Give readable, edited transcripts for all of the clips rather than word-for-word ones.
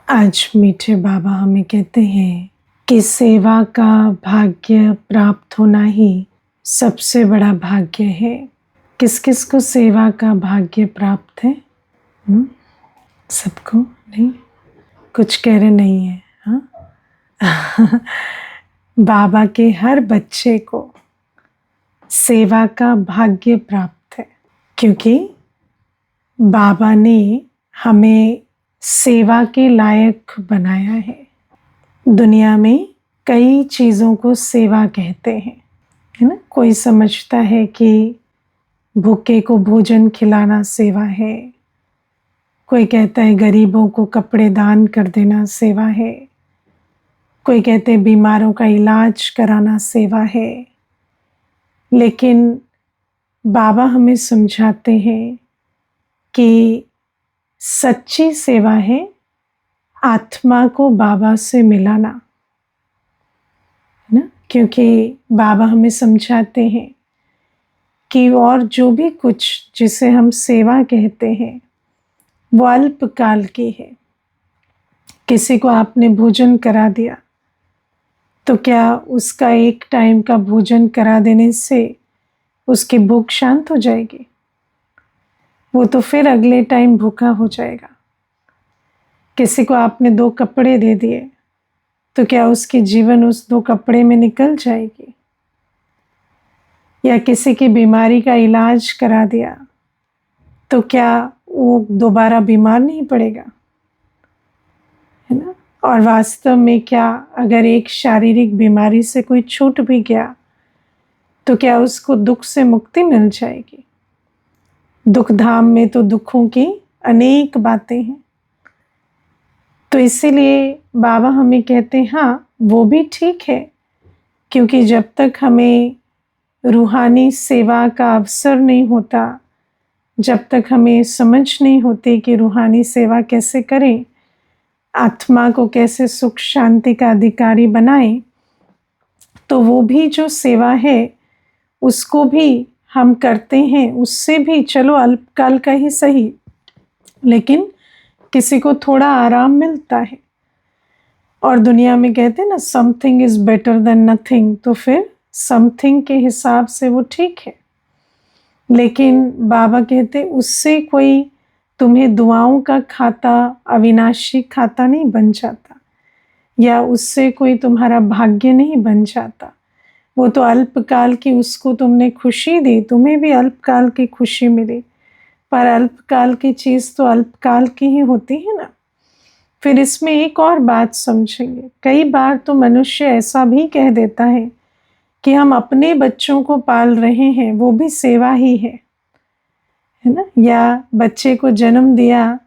आज मीठे बाबा हमें कहते हैं कि सेवा का भाग्य प्राप्त होना ही सबसे बड़ा भाग्य है। किस किस को सेवा का भाग्य प्राप्त है? सबको? नहीं, कुछ कह रहे नहीं है। हाँ बाबा के हर बच्चे को सेवा का भाग्य प्राप्त है, क्योंकि बाबा ने हमें सेवा के लायक बनाया है। दुनिया में कई चीज़ों को सेवा कहते हैं, है ना। कोई समझता है कि भूखे को भोजन खिलाना सेवा है, कोई कहता है गरीबों को कपड़े दान कर देना सेवा है, कोई कहते हैं बीमारों का इलाज कराना सेवा है। लेकिन बाबा हमें समझाते हैं कि सच्ची सेवा है आत्मा को बाबा से मिलाना, है ना। क्योंकि बाबा हमें समझाते हैं कि और जो भी कुछ जिसे हम सेवा कहते हैं वो अल्पकाल की है। किसी को आपने भोजन करा दिया तो क्या उसका एक टाइम का भोजन करा देने से उसकी भूख शांत हो जाएगी? वो तो फिर अगले टाइम भूखा हो जाएगा। किसी को आपने 2 कपड़े दे दिए तो क्या उसकी जीवन उस 2 कपड़े में निकल जाएगी? या किसी की बीमारी का इलाज करा दिया तो क्या वो दोबारा बीमार नहीं पड़ेगा, है ना। और वास्तव में क्या अगर एक शारीरिक बीमारी से कोई छूट भी गया तो क्या उसको दुख से मुक्ति मिल जाएगी? दुख धाम में तो दुखों की अनेक बातें हैं। तो इसीलिए बाबा हमें कहते हैं हाँ वो भी ठीक है, क्योंकि जब तक हमें रूहानी सेवा का अवसर नहीं होता, जब तक हमें समझ नहीं होती कि रूहानी सेवा कैसे करें, आत्मा को कैसे सुख शांति का अधिकारी बनाएं, तो वो भी जो सेवा है उसको भी हम करते हैं। उससे भी चलो अल्पकाल का ही सही, लेकिन किसी को थोड़ा आराम मिलता है। और दुनिया में कहते हैं ना something is better than nothing, तो फिर समथिंग के हिसाब से वो ठीक है। लेकिन बाबा कहते उससे कोई तुम्हें दुआओं का खाता, अविनाशी खाता नहीं बन जाता, या उससे कोई तुम्हारा भाग्य नहीं बन जाता। वो तो अल्पकाल की, उसको तुमने खुशी दी, तुम्हें भी अल्पकाल की खुशी मिली, पर अल्पकाल की चीज़ तो अल्पकाल की ही होती है ना। फिर इसमें एक और बात समझेंगे, कई बार तो मनुष्य ऐसा भी कह देता है कि हम अपने बच्चों को पाल रहे हैं, वो भी सेवा ही है ना। या बच्चे को जन्म दिया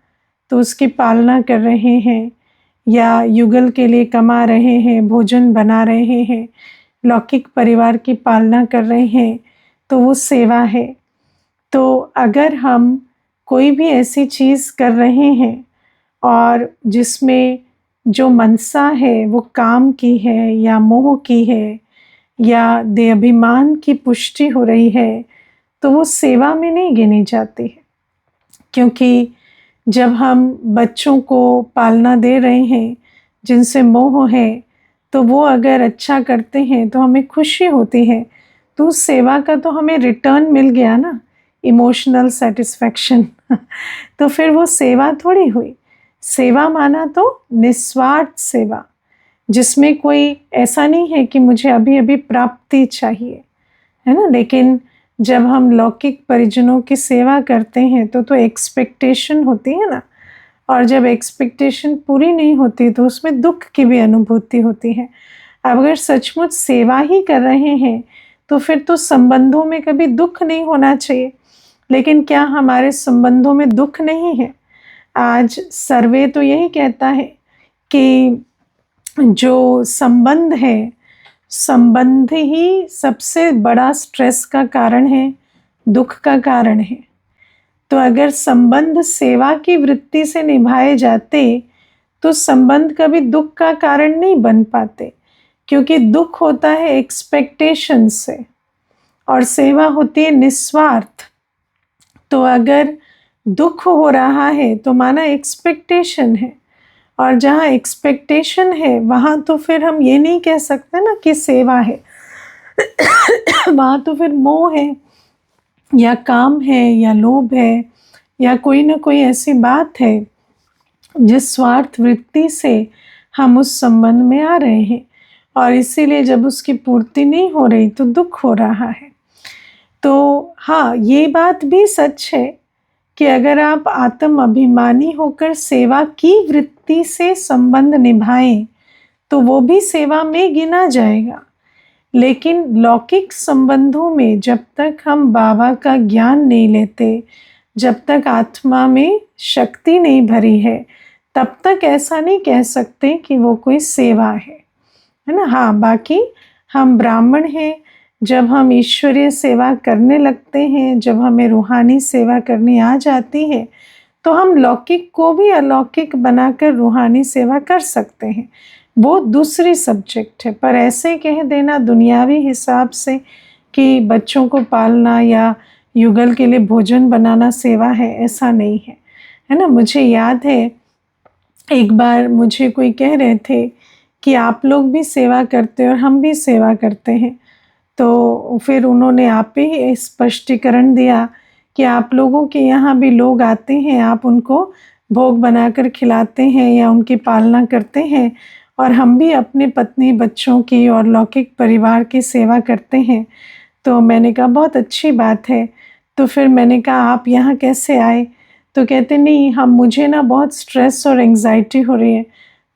तो उसकी पालना कर रहे हैं, या युगल के लिए कमा रहे हैं, भोजन बना रहे हैं, लौकिक परिवार की पालना कर रहे हैं, तो वो सेवा है। तो अगर हम कोई भी ऐसी चीज़ कर रहे हैं और जिसमें जो मनसा है वो काम की है, या मोह की है, या देहाभिमान की पुष्टि हो रही है, तो वो सेवा में नहीं गिनी जाती है। क्योंकि जब हम बच्चों को पालना दे रहे हैं जिनसे मोह है, तो वो अगर अच्छा करते हैं तो हमें खुशी होती है, तो उस सेवा का तो हमें रिटर्न मिल गया ना, इमोशनल सेटिस्फैक्शन तो फिर वो सेवा थोड़ी हुई। सेवा माना तो निस्वार्थ सेवा, जिसमें कोई ऐसा नहीं है कि मुझे अभी अभी प्राप्ति चाहिए, है ना। लेकिन जब हम लौकिक परिजनों की सेवा करते हैं तो एक्सपेक्टेशन होती है ना, और जब एक्सपेक्टेशन पूरी नहीं होती तो उसमें दुख की भी अनुभूति होती है। अब अगर सचमुच सेवा ही कर रहे हैं तो फिर तो संबंधों में कभी दुख नहीं होना चाहिए। लेकिन क्या हमारे संबंधों में दुख नहीं है? आज सर्वे तो यही कहता है कि जो संबंध है, संबंध ही सबसे बड़ा स्ट्रेस का कारण है, दुख का कारण है। तो अगर संबंध सेवा की वृत्ति से निभाए जाते तो संबंध कभी दुख का कारण नहीं बन पाते, क्योंकि दुख होता है एक्सपेक्टेशन से और सेवा होती है निस्वार्थ। तो अगर दुख हो रहा है तो माना एक्सपेक्टेशन है, और जहाँ एक्सपेक्टेशन है वहाँ तो फिर हम ये नहीं कह सकते ना कि सेवा है। वहाँ तो फिर मोह है या काम है या लोभ है या कोई ना कोई ऐसी बात है जिस स्वार्थ वृत्ति से हम उस संबंध में आ रहे हैं, और इसीलिए जब उसकी पूर्ति नहीं हो रही तो दुख हो रहा है। तो हाँ, ये बात भी सच है कि अगर आप आत्म अभिमानी होकर सेवा की वृत्ति से संबंध निभाएं तो वो भी सेवा में गिना जाएगा। लेकिन लौकिक संबंधों में जब तक हम बाबा का ज्ञान नहीं लेते, जब तक आत्मा में शक्ति नहीं भरी है, तब तक ऐसा नहीं कह सकते कि वो कोई सेवा है ना। हाँ, बाकी हम ब्राह्मण हैं, जब हम ईश्वरीय सेवा करने लगते हैं, जब हमें रूहानी सेवा करनी आ जाती है, तो हम लौकिक को भी अलौकिक बनाकर रूहानी सेवा कर सकते हैं। वो दूसरी सब्जेक्ट है। पर ऐसे कह देना दुनियावी हिसाब से कि बच्चों को पालना या युगल के लिए भोजन बनाना सेवा है, ऐसा नहीं है ना। मुझे याद है एक बार मुझे कोई कह रहे थे कि आप लोग भी सेवा करते हैं और हम भी सेवा करते हैं। तो फिर उन्होंने आप ही स्पष्टीकरण दिया कि आप लोगों के यहाँ भी लोग आते हैं, आप उनको भोग बनाकर खिलाते हैं या उनकी पालना करते हैं, और हम भी अपने पत्नी बच्चों की और लौकिक परिवार की सेवा करते हैं। तो मैंने कहा बहुत अच्छी बात है। तो फिर मैंने कहा आप यहाँ कैसे आए? तो कहते नहीं, हम मुझे ना बहुत स्ट्रेस और एंग्जाइटी हो रही है।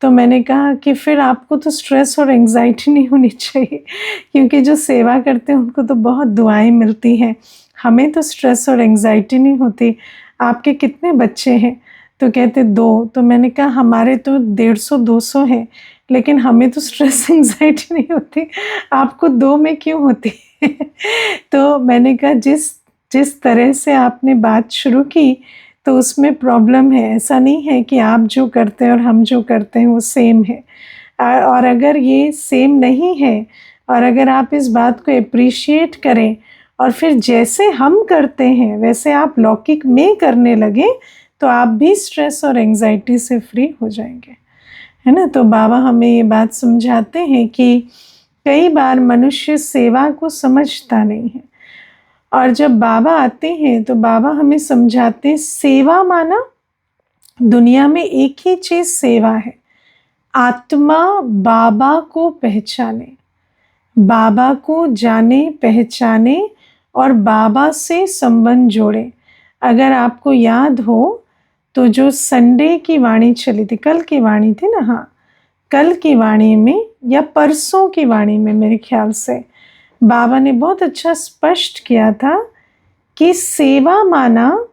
तो मैंने कहा कि फिर आपको तो स्ट्रेस और एंग्जाइटी नहीं होनी चाहिए, क्योंकि जो सेवा करते हैं उनको तो बहुत दुआएं मिलती हैं, हमें तो स्ट्रेस और एंग्जाइटी नहीं होती। आपके कितने बच्चे हैं? तो कहते 2। तो मैंने कहा हमारे तो 150-200 हैं, लेकिन हमें तो स्ट्रेस एंग्जाइटी नहीं होती, आपको 2 में क्यों होती? तो मैंने कहा जिस तरह से आपने बात शुरू की तो उसमें प्रॉब्लम है। ऐसा नहीं है कि आप जो करते हैं और हम जो करते हैं वो सेम है। और अगर ये सेम नहीं है, और अगर आप इस बात को एप्रिशिएट करें और फिर जैसे हम करते हैं वैसे आप लौकिक में करने लगे, तो आप भी स्ट्रेस और एंग्जाइटी से फ्री हो जाएंगे, है ना। तो बाबा हमें ये बात समझाते हैं कि कई बार मनुष्य सेवा को समझता नहीं है, और जब बाबा आते हैं तो बाबा हमें समझाते हैं सेवा माना दुनिया में एक ही चीज सेवा है, आत्मा बाबा को पहचाने, बाबा को जाने पहचाने और बाबा से संबंध जोड़े। अगर आपको याद हो तो जो संडे की वाणी चली थी, कल की वाणी थी ना, हाँ कल की वाणी में या परसों की वाणी में मेरे ख्याल से बाबा ने बहुत अच्छा स्पष्ट किया था कि सेवा माना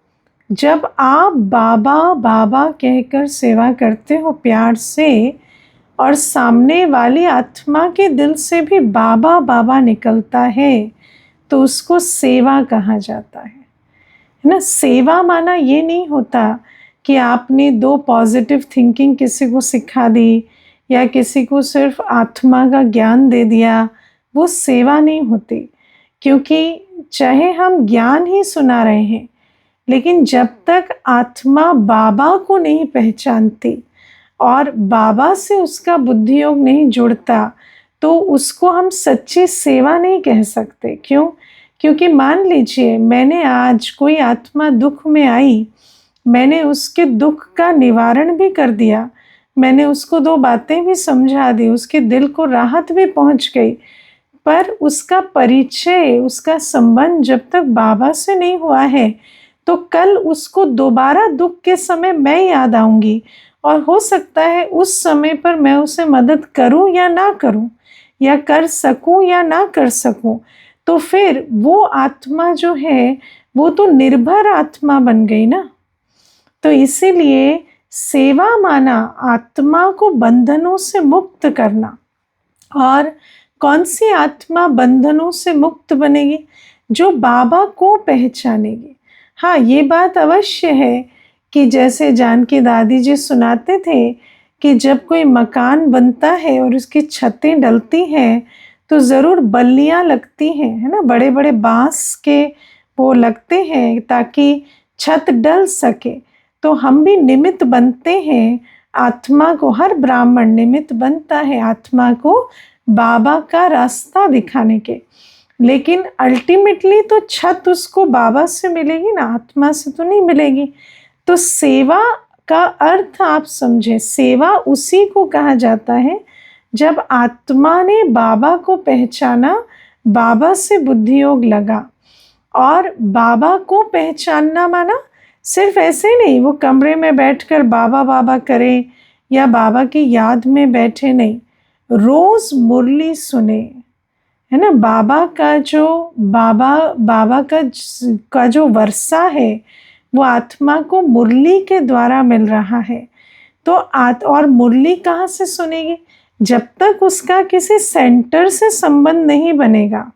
जब आप बाबा बाबा कहकर सेवा करते हो प्यार से, और सामने वाली आत्मा के दिल से भी बाबा बाबा निकलता है, तो उसको सेवा कहा जाता है ना। सेवा माना ये नहीं होता कि आपने 2 पॉजिटिव थिंकिंग किसी को सिखा दी या किसी को सिर्फ आत्मा का ज्ञान दे दिया, वो सेवा नहीं होती। क्योंकि चाहे हम ज्ञान ही सुना रहे हैं, लेकिन जब तक आत्मा बाबा को नहीं पहचानती और बाबा से उसका बुद्धि योग नहीं जुड़ता, तो उसको हम सच्ची सेवा नहीं कह सकते। क्यों? क्योंकि मान लीजिए मैंने आज कोई आत्मा दुख में आई, मैंने उसके दुख का निवारण भी कर दिया, मैंने उसको 2 बातें भी समझा दी, उसके दिल को राहत भी पहुंच गई, पर उसका परिचय, उसका संबंध जब तक बाबा से नहीं हुआ है, तो कल उसको दोबारा दुख के समय मैं याद आऊंगी, और हो सकता है उस समय पर मैं उसे मदद करूं या ना करूं, या कर सकूं या ना कर सकूं। तो फिर वो आत्मा जो है वो तो निर्भर आत्मा बन गई ना। तो इसीलिए सेवा माना आत्मा को बंधनों से मुक्त करना। और कौन सी आत्मा बंधनों से मुक्त बनेगी? जो बाबा को पहचानेगी। हाँ, ये बात अवश्य है कि जैसे जानकी दादी जी सुनाते थे कि जब कोई मकान बनता है और उसकी छतें डलती हैं तो ज़रूर बल्लियाँ लगती हैं, है ना, बड़े बड़े बांस के वो लगते हैं ताकि छत डल सके। तो हम भी निमित्त बनते हैं आत्मा को, हर ब्राह्मण निमित्त बनता है आत्मा को बाबा का रास्ता दिखाने के, लेकिन अल्टीमेटली तो छत उसको बाबा से मिलेगी ना, आत्मा से तो नहीं मिलेगी। तो सेवा का अर्थ आप समझे, सेवा उसी को कहा जाता है जब आत्मा ने बाबा को पहचाना, बाबा से बुद्धि योग लगा। और बाबा को पहचानना माना सिर्फ ऐसे नहीं वो कमरे में बैठकर बाबा बाबा करे या बाबा की याद में बैठे, नहीं, रोज मुरली सुने, है ना। बाबा का जो वर्षा है वो आत्मा को मुरली के द्वारा मिल रहा है। तो और मुरली कहाँ से सुनेगी? जब तक उसका किसी सेंटर से संबंध नहीं बनेगा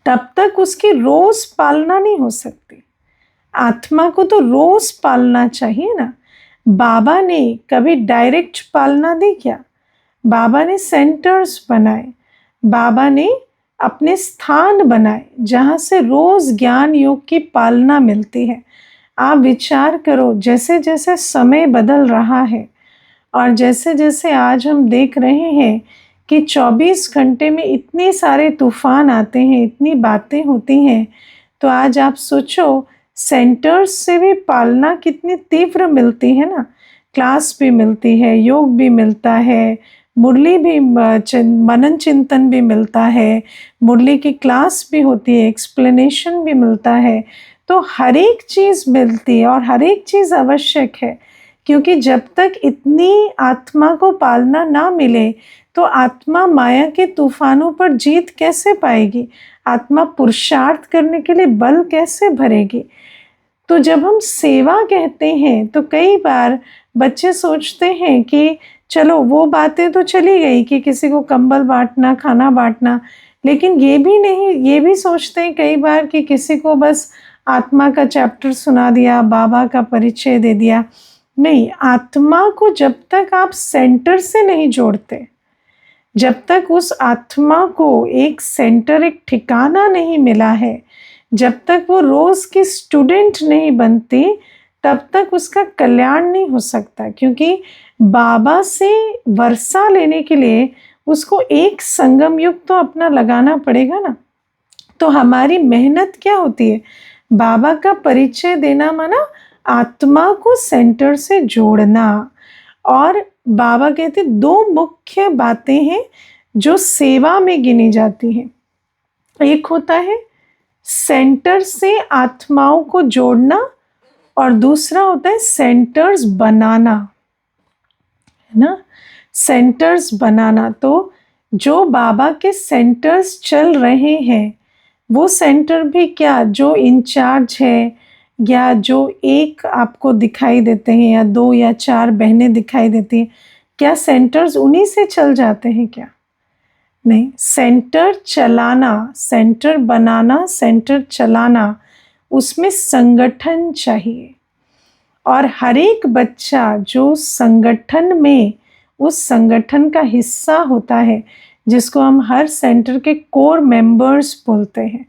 तब तक उसकी रोज पालना नहीं हो सकती। आत्मा को तो रोज पालना चाहिए ना। बाबा ने कभी डायरेक्ट पालना दी क्या? बाबा ने सेंटर्स बनाए, बाबा ने अपने स्थान बनाए जहाँ से रोज ज्ञान योग की पालना मिलती है। आप विचार करो, जैसे जैसे समय बदल रहा है और जैसे जैसे आज हम देख रहे हैं कि 24 घंटे में इतने सारे तूफान आते हैं, इतनी बातें होती हैं, तो आज आप सोचो सेंटर्स से भी पालना कितनी तीव्र मिलती है ना। क्लास भी मिलती है, योग भी मिलता है, मुरली भी, मनन चिंतन भी मिलता है, मुरली की क्लास भी होती है, एक्सप्लेनेशन भी मिलता है। तो हर एक चीज़ मिलती है और हर एक चीज़ आवश्यक है, क्योंकि जब तक इतनी आत्मा को पालना ना मिले तो आत्मा माया के तूफानों पर जीत कैसे पाएगी? आत्मा पुरुषार्थ करने के लिए बल कैसे भरेगी? तो जब हम सेवा कहते हैं तो कई बार बच्चे सोचते हैं कि चलो वो बातें तो चली गई कि किसी को कंबल बांटना, खाना बांटना, लेकिन ये भी सोचते हैं कई बार कि किसी को बस आत्मा का चैप्टर सुना दिया, बाबा का परिचय दे दिया। नहीं, आत्मा को जब तक आप सेंटर से नहीं जोड़ते, जब तक उस आत्मा को एक सेंटर, एक ठिकाना नहीं मिला है, जब तक वो रोज की स्टूडेंट नहीं बनती, तब तक उसका कल्याण नहीं हो सकता। क्योंकि बाबा से वर्षा लेने के लिए उसको एक संगम युग तो अपना लगाना पड़ेगा ना। तो हमारी मेहनत क्या होती है? बाबा का परिचय देना माना आत्मा को सेंटर से जोड़ना। और बाबा कहते 2 मुख्य बातें हैं जो सेवा में गिनी जाती हैं। एक होता है सेंटर से आत्माओं को जोड़ना और दूसरा होता है सेंटर्स बनाना, है ना। सेंटर्स बनाना, तो जो बाबा के सेंटर्स चल रहे हैं वो सेंटर भी क्या, जो इंचार्ज है या जो एक आपको दिखाई देते हैं या 2 या 4 बहनें दिखाई देती हैं, क्या सेंटर्स उन्हीं से चल जाते हैं क्या? नहीं, सेंटर चलाना, सेंटर बनाना, सेंटर चलाना, उसमें संगठन चाहिए। और हर एक बच्चा जो संगठन में उस संगठन का हिस्सा होता है, जिसको हम हर सेंटर के कोर मेंबर्स बोलते हैं,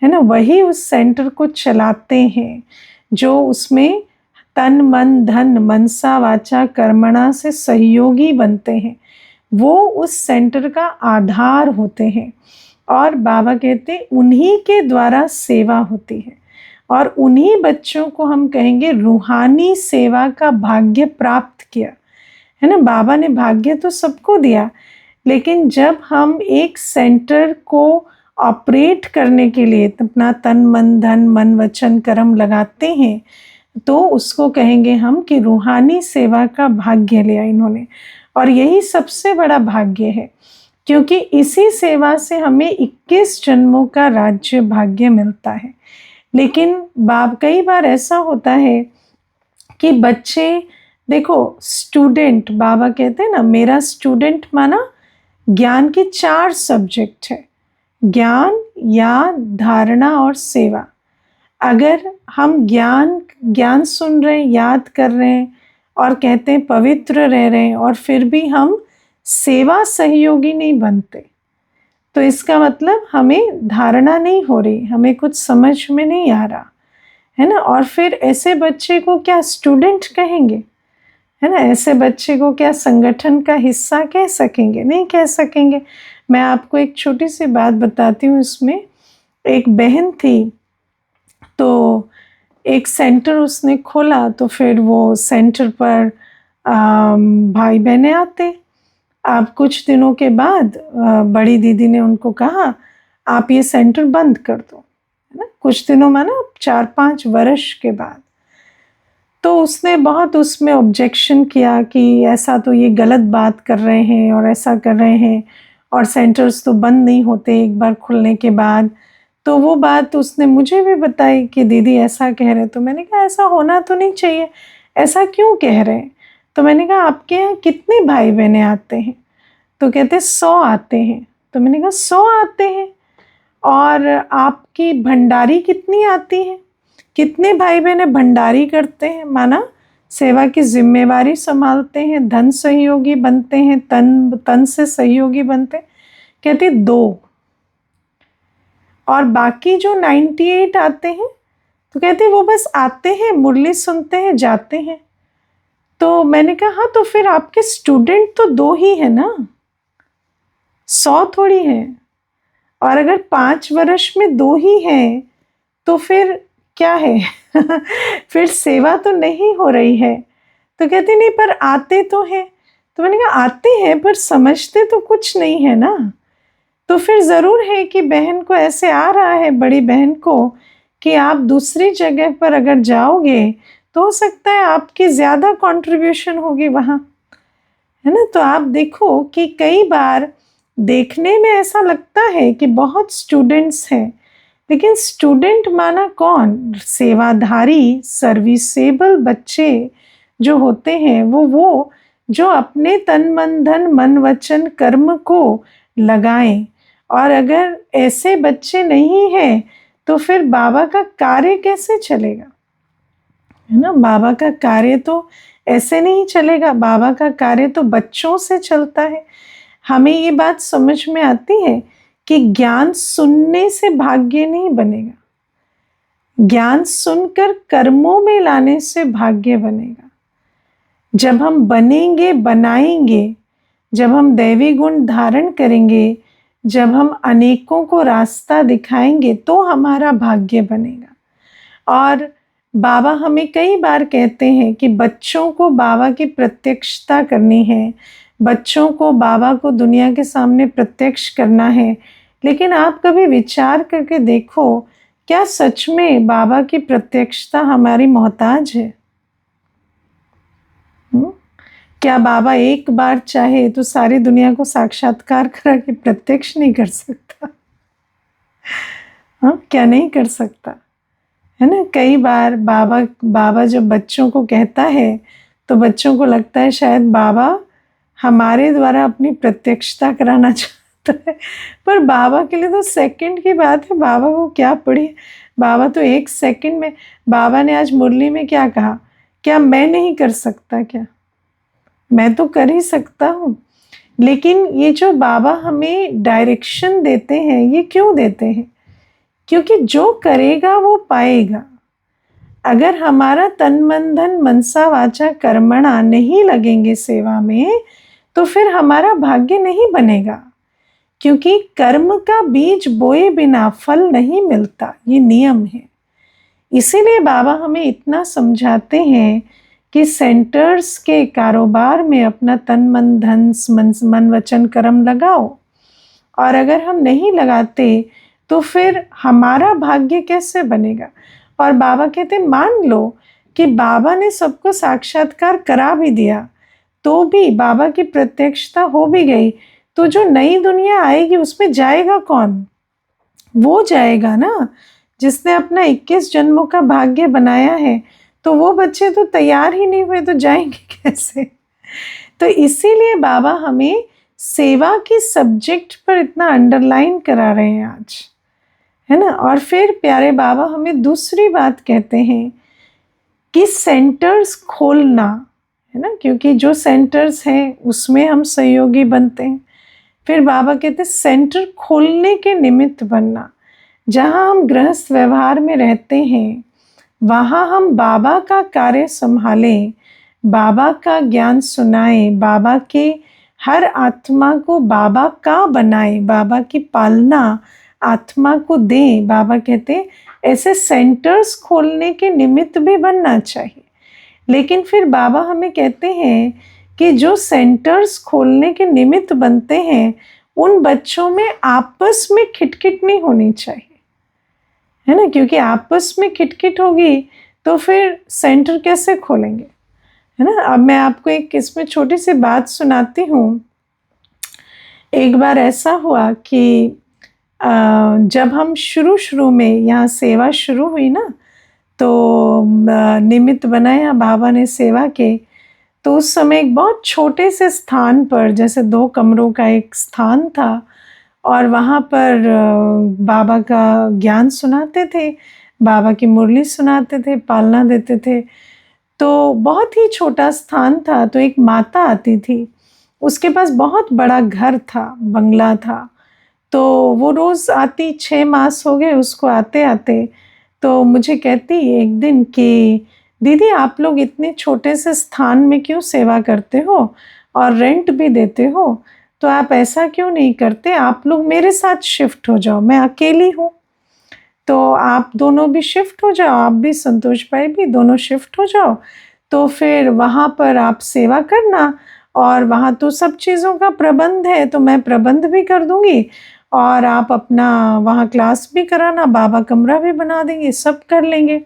है ना, वही उस सेंटर को चलाते हैं। जो उसमें तन मन धन मनसा वाचा कर्मणा से सहयोगी बनते हैं, वो उस सेंटर का आधार होते हैं। और बाबा कहते हैं उन्हीं के द्वारा सेवा होती है और उन्हीं बच्चों को हम कहेंगे रूहानी सेवा का भाग्य प्राप्त किया, है ना। बाबा ने भाग्य तो सबको दिया, लेकिन जब हम एक सेंटर को ऑपरेट करने के लिए अपना तन मन धन मन वचन कर्म लगाते हैं तो उसको कहेंगे हम कि रूहानी सेवा का भाग्य लिया इन्होंने। और यही सबसे बड़ा भाग्य है, क्योंकि इसी सेवा से हमें 21 जन्मों का राज्य भाग्य मिलता है। लेकिन कई बार ऐसा होता है कि बच्चे, देखो स्टूडेंट, बाबा कहते हैं ना मेरा स्टूडेंट माना ज्ञान की 4 सब्जेक्ट है, ज्ञान, याद, धारणा और सेवा। अगर हम ज्ञान सुन रहे हैं, याद कर रहे हैं और कहते हैं पवित्र रह रहे हैं और फिर भी हम सेवा सहयोगी नहीं बनते, तो इसका मतलब हमें धारणा नहीं हो रही, हमें कुछ समझ में नहीं आ रहा, है ना। और फिर ऐसे बच्चे को क्या स्टूडेंट कहेंगे, है ना। ऐसे बच्चे को क्या संगठन का हिस्सा कह सकेंगे? नहीं कह सकेंगे। मैं आपको एक छोटी सी बात बताती हूँ इसमें। एक बहन थी, तो एक सेंटर उसने खोला, तो फिर वो सेंटर पर भाई बहनें आते। अब कुछ दिनों के बाद बड़ी दीदी ने उनको कहा आप ये सेंटर बंद कर दो, है ना। कुछ दिनों में ना 4-5 वर्ष के बाद, तो उसने बहुत उसमें ऑब्जेक्शन किया कि ऐसा तो ये गलत बात कर रहे हैं और ऐसा कर रहे हैं, और सेंटर्स तो बंद नहीं होते एक बार खुलने के बाद। तो वो बात उसने मुझे भी बताई कि दीदी ऐसा कह रहे हैं। तो मैंने कहा ऐसा होना तो नहीं चाहिए, ऐसा क्यों कह रहे हैं? तो मैंने कहा आपके यहाँ कितने भाई बहनें आते हैं? तो कहते 100 आते हैं। तो मैंने कहा 100 आते हैं, और आपकी भंडारी कितनी आती है? कितने भाई बहनें भंडारी करते हैं, माना सेवा की जिम्मेवारी संभालते हैं, धन सहयोगी बनते हैं, तन से सहयोगी बनते हैं? कहते 2। और बाकी जो 98 आते हैं, तो कहते वो बस आते हैं, मुरली सुनते हैं, जाते हैं। तो मैंने कहा हाँ, तो फिर आपके स्टूडेंट तो 2 ही है ना, 100 थोड़ी है। और अगर 5 वर्ष में 2 ही हैं, तो फिर क्या है? फिर सेवा तो नहीं हो रही है। तो कहते नहीं पर आते तो हैं। तो मैंने कहा आते हैं पर समझते तो कुछ नहीं है ना। तो फिर ज़रूर है कि बहन को ऐसे आ रहा है, बड़ी बहन को, कि आप दूसरी जगह पर अगर जाओगे तो हो सकता है आपकी ज़्यादा कंट्रीब्यूशन होगी वहाँ, है ना। तो आप देखो कि कई बार देखने में ऐसा लगता है कि बहुत स्टूडेंट्स हैं, लेकिन स्टूडेंट माना कौन? सेवाधारी, सर्विसेबल बच्चे जो होते हैं, वो जो अपने तन मन धन मन वचन कर्म को लगाएं। और अगर ऐसे बच्चे नहीं हैं, तो फिर बाबा का कार्य कैसे चलेगा, है ना। बाबा का कार्य तो ऐसे नहीं चलेगा, बाबा का कार्य तो बच्चों से चलता है। हमें ये बात समझ में आती है कि ज्ञान सुनने से भाग्य नहीं बनेगा, ज्ञान सुनकर कर्मों में लाने से भाग्य बनेगा। जब हम बनेंगे, बनाएंगे, जब हम दैवी गुण धारण करेंगे, जब हम अनेकों को रास्ता दिखाएंगे, तो हमारा भाग्य बनेगा। और बाबा हमें कई बार कहते हैं कि बच्चों को बाबा की प्रत्यक्षता करनी है, बच्चों को बाबा को दुनिया के सामने प्रत्यक्ष करना है। लेकिन आप कभी विचार करके देखो, क्या सच में बाबा की प्रत्यक्षता हमारी मोहताज है? क्या बाबा एक बार चाहे तो सारी दुनिया को साक्षात्कार करा के प्रत्यक्ष नहीं कर सकता? हाँ, क्या नहीं कर सकता, है ना। कई बार बाबा जब बच्चों को कहता है, तो बच्चों को लगता है शायद बाबा हमारे द्वारा अपनी प्रत्यक्षता कराना चाहता है। पर बाबा के लिए तो सेकंड की बात है, बाबा को क्या पड़ी। बाबा तो 1 सेकंड में, बाबा ने आज मुरली में क्या कहा, क्या मैं नहीं कर सकता? क्या मैं तो कर ही सकता हूँ। लेकिन ये जो बाबा हमें डायरेक्शन देते हैं, ये क्यों देते हैं? क्योंकि जो करेगा वो पाएगा। अगर हमारा तन मन धन मनसा वाचा कर्मणा नहीं लगेंगे सेवा में, तो फिर हमारा भाग्य नहीं बनेगा। क्योंकि कर्म का बीज बोए बिना फल नहीं मिलता, ये नियम है। इसीलिए बाबा हमें इतना समझाते हैं कि सेंटर्स के कारोबार में अपना तन मन धन मन वचन कर्म लगाओ। और अगर हम नहीं लगाते तो फिर हमारा भाग्य कैसे बनेगा? और बाबा कहते मान लो कि बाबा ने सबको साक्षात्कार करा भी दिया, तो भी बाबा की प्रत्यक्षता हो भी गई, तो जो नई दुनिया आएगी उसमें जाएगा कौन? वो जाएगा ना जिसने अपना 21 जन्मों का भाग्य बनाया है। तो वो बच्चे तो तैयार ही नहीं हुए, तो जाएंगे कैसे? तो इसीलिए बाबा हमें सेवा की सब्जेक्ट पर इतना अंडरलाइन करा रहे हैं आज, है ना। और फिर प्यारे बाबा हमें दूसरी बात कहते हैं कि सेंटर्स खोलना, है ना, क्योंकि जो सेंटर्स हैं उसमें हम सहयोगी बनते हैं। फिर बाबा कहते हैं सेंटर खोलने के निमित्त बनना। जहाँ हम गृहस्थ व्यवहार में रहते हैं, वहाँ हम बाबा का कार्य संभालें, बाबा का ज्ञान सुनाएं, बाबा के हर आत्मा को बाबा का बनाएं, बाबा की पालना आत्मा को दें। बाबा कहते ऐसे सेंटर्स खोलने के निमित्त भी बनना चाहिए। लेकिन फिर बाबा हमें कहते हैं कि जो सेंटर्स खोलने के निमित्त बनते हैं उन बच्चों में आपस में खिटखिट नहीं होनी चाहिए, है ना, क्योंकि आपस में खिटखिट होगी तो फिर सेंटर कैसे खोलेंगे, है ना। अब मैं आपको एक इसमें छोटी सी बात सुनाती हूँ। एक बार ऐसा हुआ कि जब हम शुरू में यहाँ सेवा शुरू हुई ना, तो निमित्त बनाया बाबा ने सेवा के, तो उस समय एक बहुत छोटे से स्थान पर, जैसे 2 कमरों का एक स्थान था, और वहाँ पर बाबा का ज्ञान सुनाते थे, बाबा की मुरली सुनाते थे, पालना देते थे। तो बहुत ही छोटा स्थान था। तो एक माता आती थी, उसके पास बहुत बड़ा घर था, बंगला था। तो वो रोज़ आती, 6 मास हो गए उसको आते-आते। तो मुझे कहती एक दिन कि दीदी आप लोग इतने छोटे से स्थान में क्यों सेवा करते हो और रेंट भी देते हो, तो आप ऐसा क्यों नहीं करते, आप लोग मेरे साथ शिफ्ट हो जाओ, मैं अकेली हूँ, तो आप दोनों भी शिफ्ट हो जाओ, आप भी संतोष भाई भी दोनों शिफ्ट हो जाओ, तो फिर वहाँ पर आप सेवा करना, और वहाँ तो सब चीज़ों का प्रबंध है, तो मैं प्रबंध भी कर दूँगी और आप अपना वहाँ क्लास भी कराना, बाबा कमरा भी बना देंगे, सब कर लेंगे।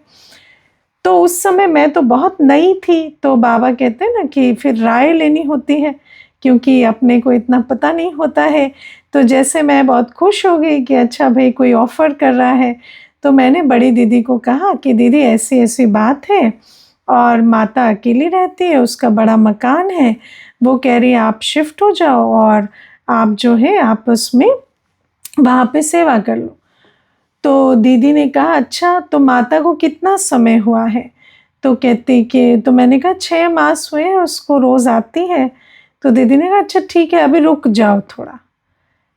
तो उस समय मैं तो बहुत नई थी, तो बाबा कहते हैं ना कि फिर राय लेनी होती है, क्योंकि अपने को इतना पता नहीं होता है। तो जैसे मैं बहुत खुश हो गई कि अच्छा भई कोई ऑफ़र कर रहा है, तो मैंने बड़ी दीदी को कहा कि दीदी ऐसी-ऐसी बात है, और माता अकेली रहती है, उसका बड़ा मकान है, वो कह रही है आप शिफ्ट हो जाओ और आप जो है आपस में वहाँ पे सेवा कर लो। तो दीदी ने कहा अच्छा तो माता को कितना समय हुआ है? तो कहती कि, तो मैंने कहा 6 मास हुए हैं उसको, रोज़ आती है। तो दीदी ने कहा अच्छा ठीक है अभी रुक जाओ थोड़ा,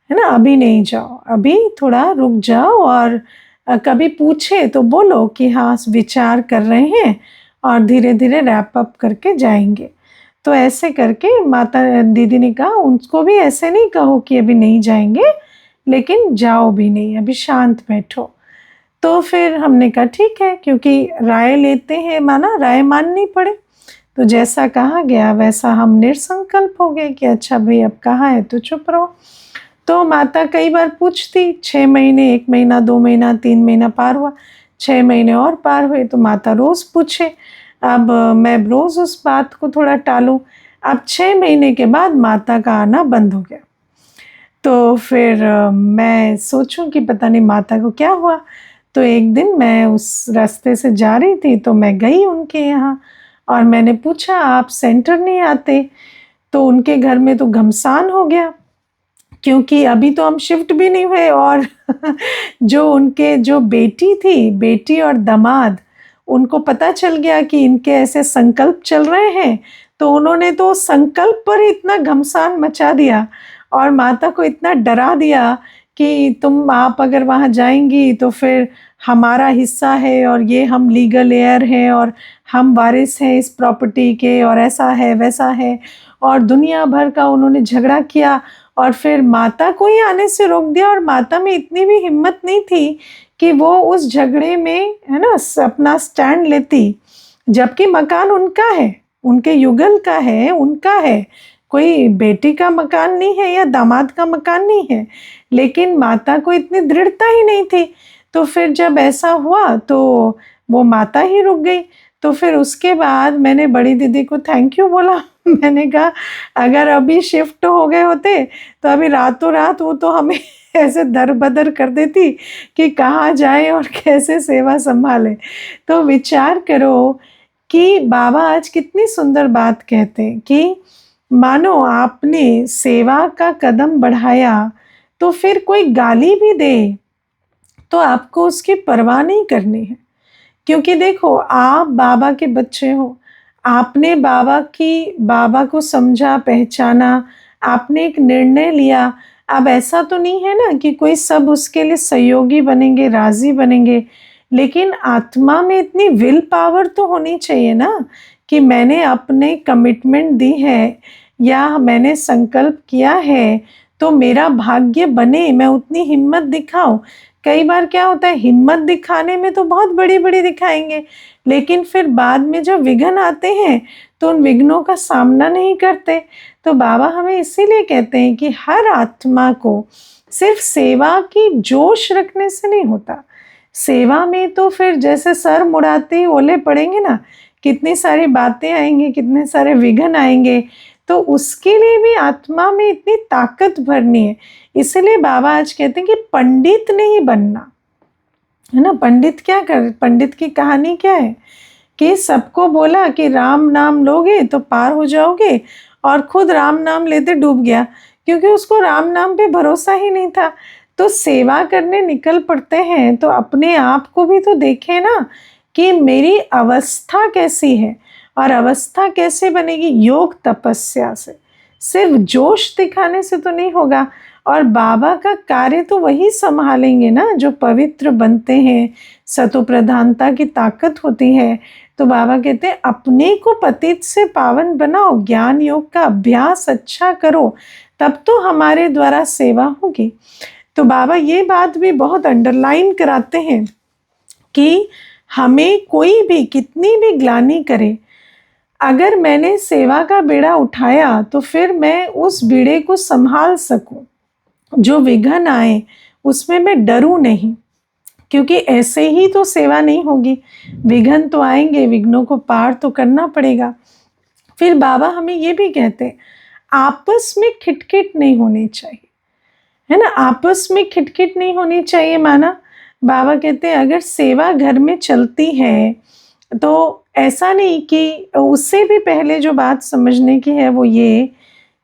है ना, अभी नहीं जाओ, अभी थोड़ा रुक जाओ, और कभी पूछे तो बोलो कि हाँ विचार कर रहे हैं और धीरे-धीरे रैप अप करके जाएँगे। तो ऐसे करके माता दीदी ने कहा उनको भी ऐसे नहीं कहो कि अभी नहीं जाएँगे, लेकिन जाओ भी नहीं, अभी शांत बैठो। तो फिर हमने कहा ठीक है, क्योंकि राय लेते हैं, माना राय माननी पड़े। तो जैसा कहा गया वैसा हम निरसंकल्प हो गए कि अच्छा भई अब कहा है तो चुप रहो। तो माता कई बार पूछती, 6 महीने, 1 महीना, 2 महीना, 3 महीना पार हुआ, 6 महीने और पार हुए, तो माता रोज़ पूछे। अब मैं रोज़ उस बात को थोड़ा टालूँ। अब 6 महीने के बाद माता का आना बंद हो गया। तो फिर मैं सोचूँ कि पता नहीं माता को क्या हुआ। तो एक दिन मैं उस रास्ते से जा रही थी, तो मैं गई उनके यहाँ और मैंने पूछा आप सेंटर नहीं आते? तो उनके घर में तो घमसान हो गया, क्योंकि अभी तो हम शिफ्ट भी नहीं हुए, और जो उनके जो बेटी थी, बेटी और दामाद, उनको पता चल गया कि इनके ऐसे संकल्प चल रहे हैं, तो उन्होंने तो संकल्प पर ही इतना घमसान मचा दिया और माता को इतना डरा दिया कि तुम आप अगर वहाँ जाएँगी तो फिर हमारा हिस्सा है और ये हम लीगल हेयर हैं और हम वारिस हैं इस प्रॉपर्टी के, और ऐसा है, वैसा है, और दुनिया भर का उन्होंने झगड़ा किया, और फिर माता को ही आने से रोक दिया, और माता में इतनी भी हिम्मत नहीं थी कि वो उस झगड़े में, है ना, अपना स्टैंड लेती, जबकि मकान उनका है, उनके युगल का है, उनका है, कोई बेटी का मकान नहीं है या दामाद का मकान नहीं है, लेकिन माता को इतनी दृढ़ता ही नहीं थी। तो फिर जब ऐसा हुआ तो वो माता ही रुक गई। तो फिर उसके बाद मैंने बड़ी दीदी को थैंक यू बोला। मैंने कहा अगर अभी शिफ्ट हो गए होते तो अभी रातों रात वो तो हमें ऐसे दर-बदर कर देती कि कहाँ जाएँ और कैसे सेवा सँभालें। तो विचार करो कि बाबा आज कितनी सुंदर बात कहते हैं कि मानो आपने सेवा का कदम बढ़ाया, तो फिर कोई गाली भी दे, तो आपको उसकी परवाह नहीं करनी है। क्योंकि देखो आप बाबा के बच्चे हो, आपने बाबा को समझा, पहचाना, आपने एक निर्णय लिया। अब ऐसा तो नहीं है ना कि कोई सब उसके लिए सहयोगी बनेंगे, राज़ी बनेंगे, लेकिन आत्मा में इतनी विल पावर तो होनी चाहिए ना कि मैंने अपने कमिटमेंट दी है या मैंने संकल्प किया है तो मेरा भाग्य बने, मैं उतनी हिम्मत दिखाऊं। कई बार क्या होता है, हिम्मत दिखाने में तो बहुत बड़ी बड़ी दिखाएंगे, लेकिन फिर बाद में जब विघ्न आते हैं तो उन विघ्नों का सामना नहीं करते। तो बाबा हमें इसीलिए कहते हैं कि हर आत्मा को सिर्फ सेवा की जोश रखने से नहीं होता। सेवा में तो फिर जैसे सर मुड़ाते ही ओले पड़ेंगे ना, कितनी सारी बातें आएंगी, कितने सारे विघ्न आएंगे, तो उसके लिए भी आत्मा में इतनी ताकत भरनी है। इसलिए बाबा आज कहते हैं कि पंडित नहीं बनना, है ना। पंडित क्या कर, पंडित की कहानी क्या है कि सबको बोला कि राम नाम लोगे तो पार हो जाओगे, और खुद राम नाम लेते डूब गया, क्योंकि उसको राम नाम पे भरोसा ही नहीं था। तो सेवा करने निकल पड़ते हैं तो अपने आप को भी तो देखें ना कि मेरी अवस्था कैसी है, और अवस्था कैसे बनेगी, योग तपस्या से। सिर्फ जोश दिखाने से तो नहीं होगा। और बाबा का कार्य तो वही संभालेंगे ना जो पवित्र बनते हैं, सतो प्रधानता की ताकत होती है। तो बाबा कहते हैं अपने को पतित से पावन बनाओ, ज्ञान योग का अभ्यास अच्छा करो, तब तो हमारे द्वारा सेवा होगी। तो बाबा ये बात भी बहुत अंडरलाइन कराते हैं कि हमें कोई भी कितनी भी ग्लानि करे, अगर मैंने सेवा का बीड़ा उठाया तो फिर मैं उस बीड़े को संभाल सकूं, जो विघ्न आए उसमें मैं डरूं नहीं, क्योंकि ऐसे ही तो सेवा नहीं होगी। विघ्न तो आएंगे, विघ्नों को पार तो करना पड़ेगा। फिर बाबा हमें ये भी कहते हैं आपस में खिटखिट नहीं होनी चाहिए, है ना। आपस में खिटखिट नहीं होनी चाहिए माना, बाबा कहते हैं अगर सेवा घर में चलती है तो ऐसा नहीं कि, उससे भी पहले जो बात समझने की है वो ये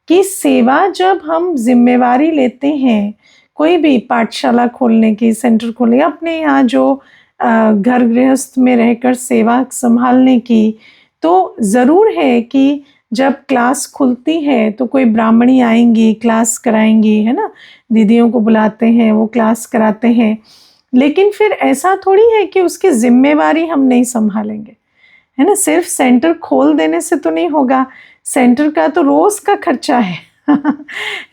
कि सेवा जब हम जिम्मेवारी लेते हैं, कोई भी पाठशाला खोलने की, सेंटर खोलने, अपने यहाँ जो घर गृहस्थ में रहकर सेवा संभालने की, तो ज़रूर है कि जब क्लास खुलती है तो कोई ब्राह्मणी आएंगी, क्लास कराएंगी, है ना। दीदियों को बुलाते हैं, वो क्लास कराते हैं, लेकिन फिर ऐसा थोड़ी है कि उसकी जिम्मेवारी हम नहीं संभालेंगे, है ना। सिर्फ सेंटर खोल देने से तो नहीं होगा, सेंटर का तो रोज का खर्चा है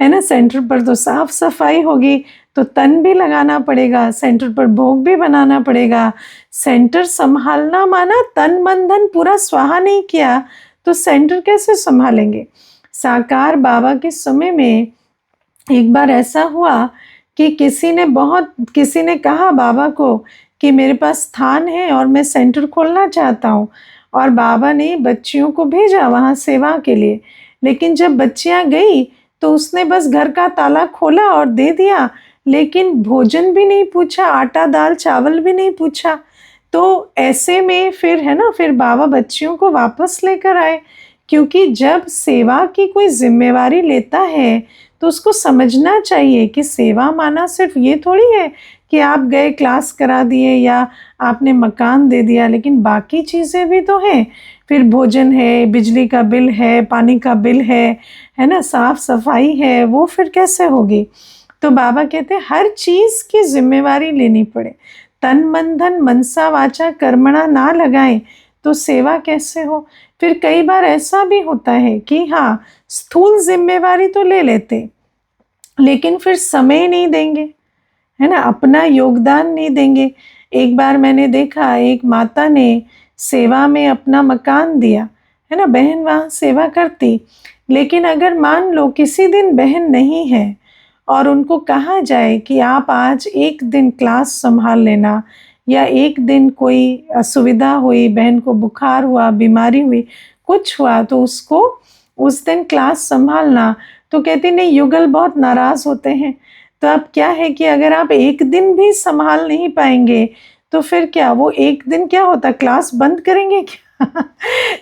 है ना। सेंटर पर तो साफ सफाई होगी तो तन भी लगाना पड़ेगा, सेंटर पर भोग भी बनाना पड़ेगा। सेंटर संभालना माना तन मन धन पूरा स्वाहा नहीं किया तो सेंटर कैसे संभालेंगे। साकार बाबा के समय में एक बार ऐसा हुआ कि किसी ने कहा बाबा को कि मेरे पास स्थान है और मैं सेंटर खोलना चाहता हूँ, और बाबा ने बच्चियों को भेजा वहाँ सेवा के लिए। लेकिन जब बच्चियाँ गई तो उसने बस घर का ताला खोला और दे दिया, लेकिन भोजन भी नहीं पूछा, आटा दाल चावल भी नहीं पूछा। तो ऐसे में फिर, है ना, फिर बाबा बच्चियों को वापस लेकर आए, क्योंकि जब सेवा की कोई जिम्मेवारी लेता है तो उसको समझना चाहिए कि सेवा माना सिर्फ ये थोड़ी है कि आप गए क्लास करा दिए या आपने मकान दे दिया, लेकिन बाकी चीज़ें भी तो हैं। फिर भोजन है, बिजली का बिल है, पानी का बिल है ना, साफ सफाई है, वो फिर कैसे होगी। तो बाबा कहते हैं हर चीज़ की जिम्मेवारी लेनी पड़े, तन मन धन मनसा वाचा कर्मणा ना लगाएं तो सेवा कैसे हो। फिर कई बार ऐसा भी होता है कि हाँ, स्थूल जिम्मेवारी तो ले लेते लेकिन फिर समय नहीं देंगे, है ना, अपना योगदान नहीं देंगे। एक बार मैंने देखा एक माता ने सेवा में अपना मकान दिया, है ना, बहन वहाँ सेवा करती, लेकिन अगर मान लो किसी दिन बहन नहीं है और उनको कहा जाए कि आप आज एक दिन क्लास संभाल लेना, या एक दिन कोई असुविधा हुई, बहन को बुखार हुआ, बीमारी हुई, कुछ हुआ, तो उसको उस दिन क्लास संभालना, तो कहती नहीं, युगल बहुत नाराज होते हैं। तो अब क्या है कि अगर आप एक दिन भी संभाल नहीं पाएंगे तो फिर क्या, वो एक दिन क्या होता, क्लास बंद करेंगे क्या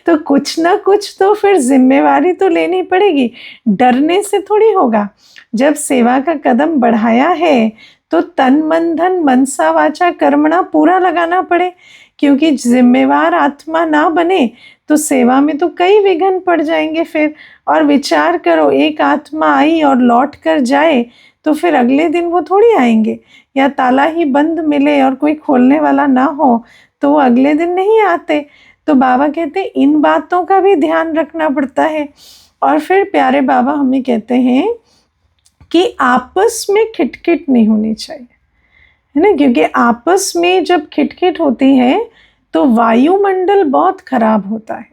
तो कुछ ना कुछ तो फिर जिम्मेवारी तो लेनी पड़ेगी, डरने से थोड़ी होगा। जब सेवा का कदम बढ़ाया है तो तन मन धन मनसा वाचा कर्मणा पूरा लगाना पड़े, क्योंकि जिम्मेवार आत्मा ना बने तो सेवा में तो कई विघ्न पड़ जाएंगे फिर। और विचार करो, एक आत्मा आई और लौट कर जाए तो फिर अगले दिन वो थोड़ी आएंगे, या ताला ही बंद मिले और कोई खोलने वाला ना हो तो वो अगले दिन नहीं आते। तो बाबा कहते हैं इन बातों का भी ध्यान रखना पड़ता है। और फिर प्यारे बाबा हमें कहते हैं कि आपस में खिटखिट नहीं होनी चाहिए, है ना, क्योंकि आपस में जब खिटखिट होती है तो वायुमंडल बहुत खराब होता है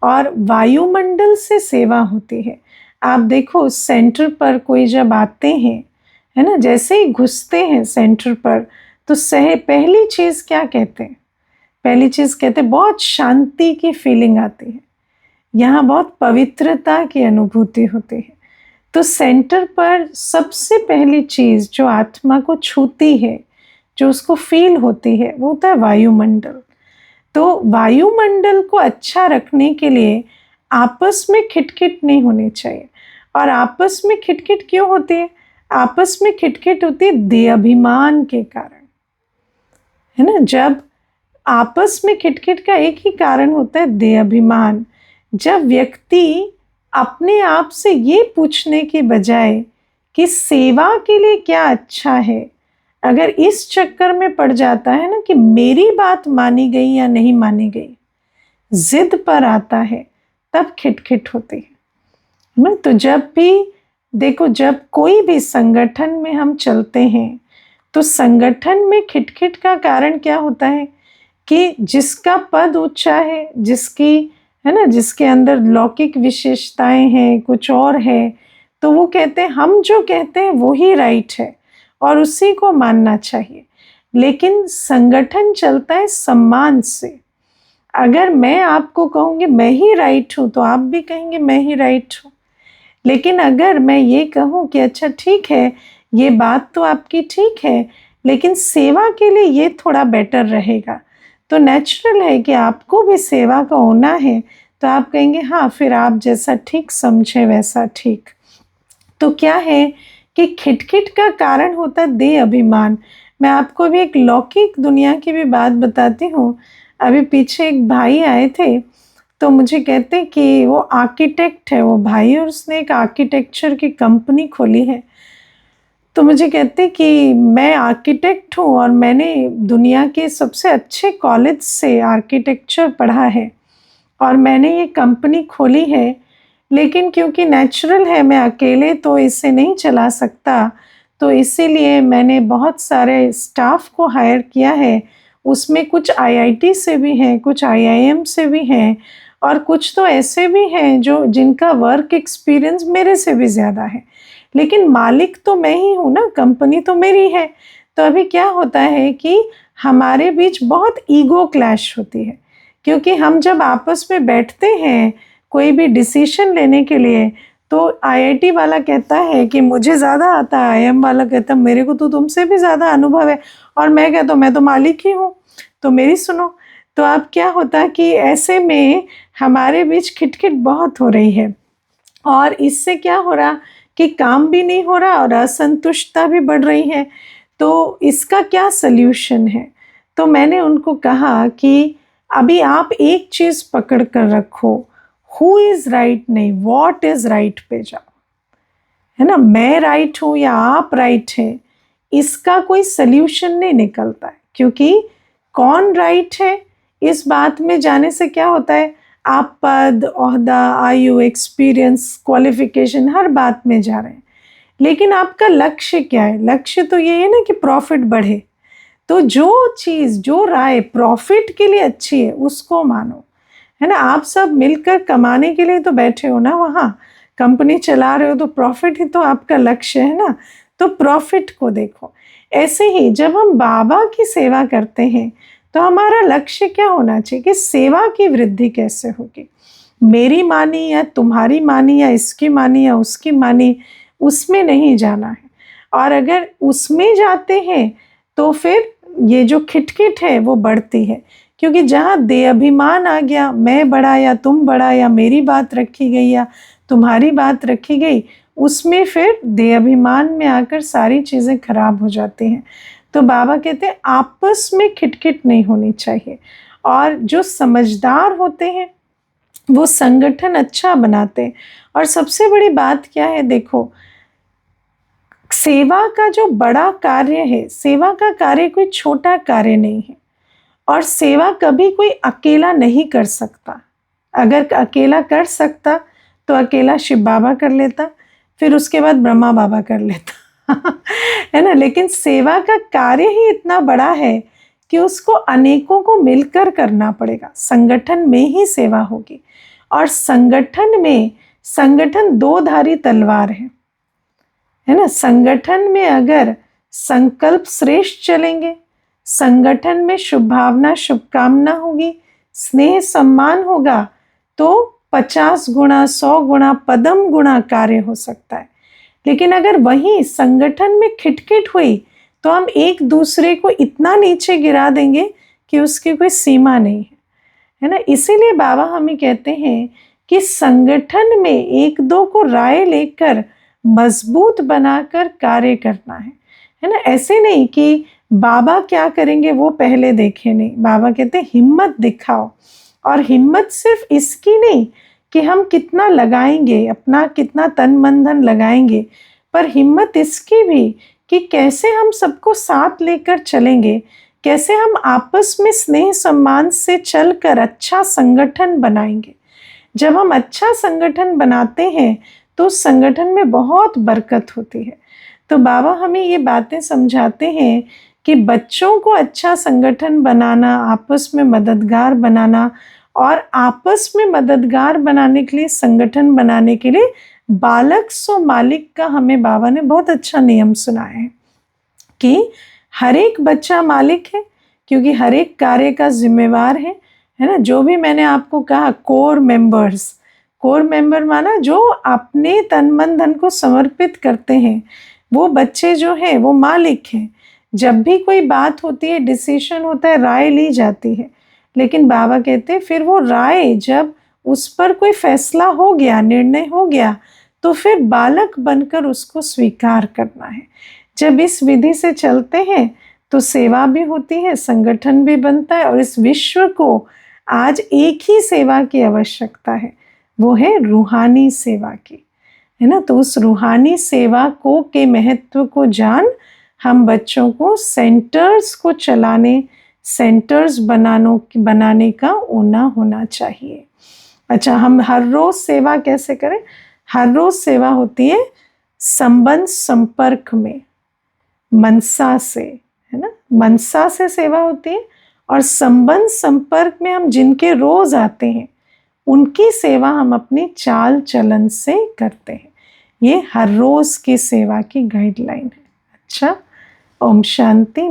और वायुमंडल से सेवा होती है। आप देखो सेंटर पर कोई जब आते हैं, है ना, जैसे ही घुसते हैं सेंटर पर तो पहली चीज़ क्या कहते हैं? पहली चीज़ कहते हैं बहुत शांति की फीलिंग आती है, यहाँ बहुत पवित्रता की अनुभूति होती है। तो सेंटर पर सबसे पहली चीज़ जो आत्मा को छूती है, जो उसको फील होती है, वो होता है वायुमंडल। तो वायुमंडल को अच्छा रखने के लिए आपस में खिटखिट नहीं होनी चाहिए। और आपस में खिटखिट क्यों होती है? आपस में खिटखिट होती है देहाभिमान के कारण, है ना। जब आपस में खिटखिट का एक ही कारण होता है देहाभिमान। जब व्यक्ति अपने आप से ये पूछने के बजाय कि सेवा के लिए क्या अच्छा है, अगर इस चक्कर में पड़ जाता है ना कि मेरी बात मानी गई या नहीं मानी गई, जिद पर आता है, तब खिटखिट होती है ना। तो जब भी देखो, जब कोई भी संगठन में हम चलते हैं तो संगठन में खिटखिट का कारण क्या होता है कि जिसका पद ऊंचा है, जिसकी, है ना, जिसके अंदर लौकिक विशेषताएं हैं, कुछ और है, तो वो कहते हैं हम जो कहते हैं वो ही राइट है और उसी को मानना चाहिए। लेकिन संगठन चलता है सम्मान से। अगर मैं आपको कहूँगी मैं ही राइट हूँ तो आप भी कहेंगे मैं ही राइट हूँ। लेकिन अगर मैं ये कहूँ कि अच्छा ठीक है, ये बात तो आपकी ठीक है, लेकिन सेवा के लिए ये थोड़ा बेटर रहेगा, तो नेचुरल है कि आपको भी सेवा का होना है, तो आप कहेंगे हाँ फिर आप जैसा ठीक समझे वैसा ठीक। तो क्या है कि खिटखिट का कारण होता है देह अभिमान। मैं आपको भी एक लौकिक दुनिया की भी बात बताती हूँ। अभी पीछे एक भाई आए थे तो मुझे कहते कि वो आर्किटेक्ट है वो भाई, और उसने एक आर्किटेक्चर की कंपनी खोली है। तो मुझे कहते कि मैं आर्किटेक्ट हूँ और मैंने दुनिया के सबसे अच्छे कॉलेज से आर्किटेक्चर पढ़ा है और मैंने ये कंपनी खोली है, लेकिन क्योंकि नेचुरल है मैं अकेले तो इसे नहीं चला सकता, तो इसीलिए मैंने बहुत सारे स्टाफ को हायर किया है। उसमें कुछ आईआईटी से भी हैं, कुछ आईआईएम से भी हैं और कुछ तो ऐसे भी हैं जो जिनका वर्क एक्सपीरियंस मेरे से भी ज़्यादा है, लेकिन मालिक तो मैं ही हूँ ना, कंपनी तो मेरी है। तो अभी क्या होता है कि हमारे बीच बहुत ईगो क्लैश होती है, क्योंकि हम जब आपस में बैठते हैं कोई भी डिसीजन लेने के लिए तो आईआईटी वाला कहता है कि मुझे ज़्यादा आता है, आईएम वाला कहता है मेरे को तो तुमसे भी ज़्यादा अनुभव है, और मैं कहता हूँ मैं तो मालिक ही हूँ तो मेरी सुनो। तो अब क्या होता है कि ऐसे में हमारे बीच खिटखिट बहुत हो रही है और इससे क्या हो रहा कि काम भी नहीं हो रहा और असंतुष्टता भी बढ़ रही है। तो इसका क्या सल्यूशन है? तो मैंने उनको कहा कि अभी आप एक चीज़ पकड़ कर रखो, हु इज़ राइट नहीं, व्हाट इज़ राइट पे जाओ, है ना। मैं राइट हूँ या आप राइट हैं, इसका कोई सल्यूशन नहीं निकलता है, क्योंकि कौन राइट है इस बात में जाने से क्या होता है, आप पद, ओहदा, आयु, एक्सपीरियंस, क्वालिफिकेशन हर बात में जा रहे हैं, लेकिन आपका लक्ष्य क्या है? लक्ष्य तो ये है ना कि प्रॉफिट बढ़े। तो जो चीज़, जो राय प्रॉफिट के लिए अच्छी है उसको मानो, है ना। आप सब मिलकर कमाने के लिए तो बैठे हो ना, वहाँ कंपनी चला रहे हो तो प्रॉफिट ही तो आपका लक्ष्य है ना, तो प्रॉफिट को देखो। ऐसे ही जब हम बाबा की सेवा करते हैं तो हमारा लक्ष्य क्या होना चाहिए कि सेवा की वृद्धि कैसे होगी। मेरी मानी या तुम्हारी मानी या इसकी मानी या उसकी मानी, उसमें नहीं जाना है। और अगर उसमें जाते हैं तो फिर ये जो खिटखिट है वो बढ़ती है, क्योंकि जहाँ देहाभिमान आ गया, मैं बड़ा या तुम बड़ा या मेरी बात रखी गई या तुम्हारी बात रखी गई, उसमें फिर देहाभिमान में आकर सारी चीज़ें खराब हो जाती हैं। तो बाबा कहते हैं आपस में खिटखिट नहीं होनी चाहिए, और जो समझदार होते हैं वो संगठन अच्छा बनाते हैं। और सबसे बड़ी बात क्या है, देखो सेवा का जो बड़ा कार्य है, सेवा का कार्य कोई छोटा कार्य नहीं है, और सेवा कभी कोई अकेला नहीं कर सकता। अगर अकेला कर सकता तो अकेला शिव बाबा कर लेता, फिर उसके बाद ब्रह्मा बाबा कर लेता है ना। लेकिन सेवा का कार्य ही इतना बड़ा है कि उसको अनेकों को मिलकर करना पड़ेगा। संगठन में ही सेवा होगी, और संगठन दो धारी तलवार है ना। संगठन में अगर संकल्प श्रेष्ठ चलेंगे, संगठन में शुभ भावना शुभकामना होगी, स्नेह सम्मान होगा, तो 50 गुना 100 गुना पदम गुना कार्य हो सकता है। लेकिन अगर वही संगठन में खिटखिट हुई तो हम एक दूसरे को इतना नीचे गिरा देंगे कि उसकी कोई सीमा नहीं है ना। इसीलिए बाबा हमें कहते हैं कि संगठन में एक दो को राय लेकर मजबूत बनाकर कार्य करना है ना। ऐसे नहीं कि बाबा क्या करेंगे वो पहले देखे नहीं। बाबा कहते हैं हिम्मत दिखाओ, और हिम्मत सिर्फ इसकी नहीं कि हम कितना लगाएंगे, अपना कितना तन मन धन लगाएंगे, पर हिम्मत इसकी भी कि कैसे हम सबको साथ लेकर चलेंगे, कैसे हम आपस में स्नेह सम्मान से चलकर अच्छा संगठन बनाएंगे। जब हम अच्छा संगठन बनाते हैं तो उस संगठन में बहुत बरकत होती है। तो बाबा हमें ये बातें समझाते हैं कि बच्चों को अच्छा संगठन बनाना, आपस में मददगार बनाना, और आपस में मददगार बनाने के लिए, संगठन बनाने के लिए बालक सो मालिक का हमें बाबा ने बहुत अच्छा नियम सुनाया है कि हर एक बच्चा मालिक है, क्योंकि हर एक कार्य का जिम्मेवार है ना। जो भी मैंने आपको कहा कोर मेंबर माना जो अपने तन मन धन को समर्पित करते हैं, वो बच्चे जो हैं वो मालिक हैं। जब भी कोई बात होती है, डिसीजन होता है, राय ली जाती है, लेकिन बाबा कहते हैं फिर वो राय जब उस पर कोई फैसला हो गया, निर्णय हो गया, तो फिर बालक बनकर उसको स्वीकार करना है। जब इस विधि से चलते हैं तो सेवा भी होती है, संगठन भी बनता है, और इस विश्व को आज एक ही सेवा की आवश्यकता है, वो है रूहानी सेवा की, है ना। तो उस रूहानी सेवा को के महत्व को जान हम बच्चों को सेंटर्स को चलाने, सेंटर्स बनाने का ऊना होना चाहिए। अच्छा, हम हर रोज सेवा कैसे करें? हर रोज सेवा होती है संबंध संपर्क में, मनसा से, है ना। मनसा से सेवा होती है, और संबंध संपर्क में हम जिनके रोज आते हैं उनकी सेवा हम अपनी चाल चलन से करते हैं। ये हर रोज की सेवा की गाइडलाइन है। अच्छा, ओम शांति।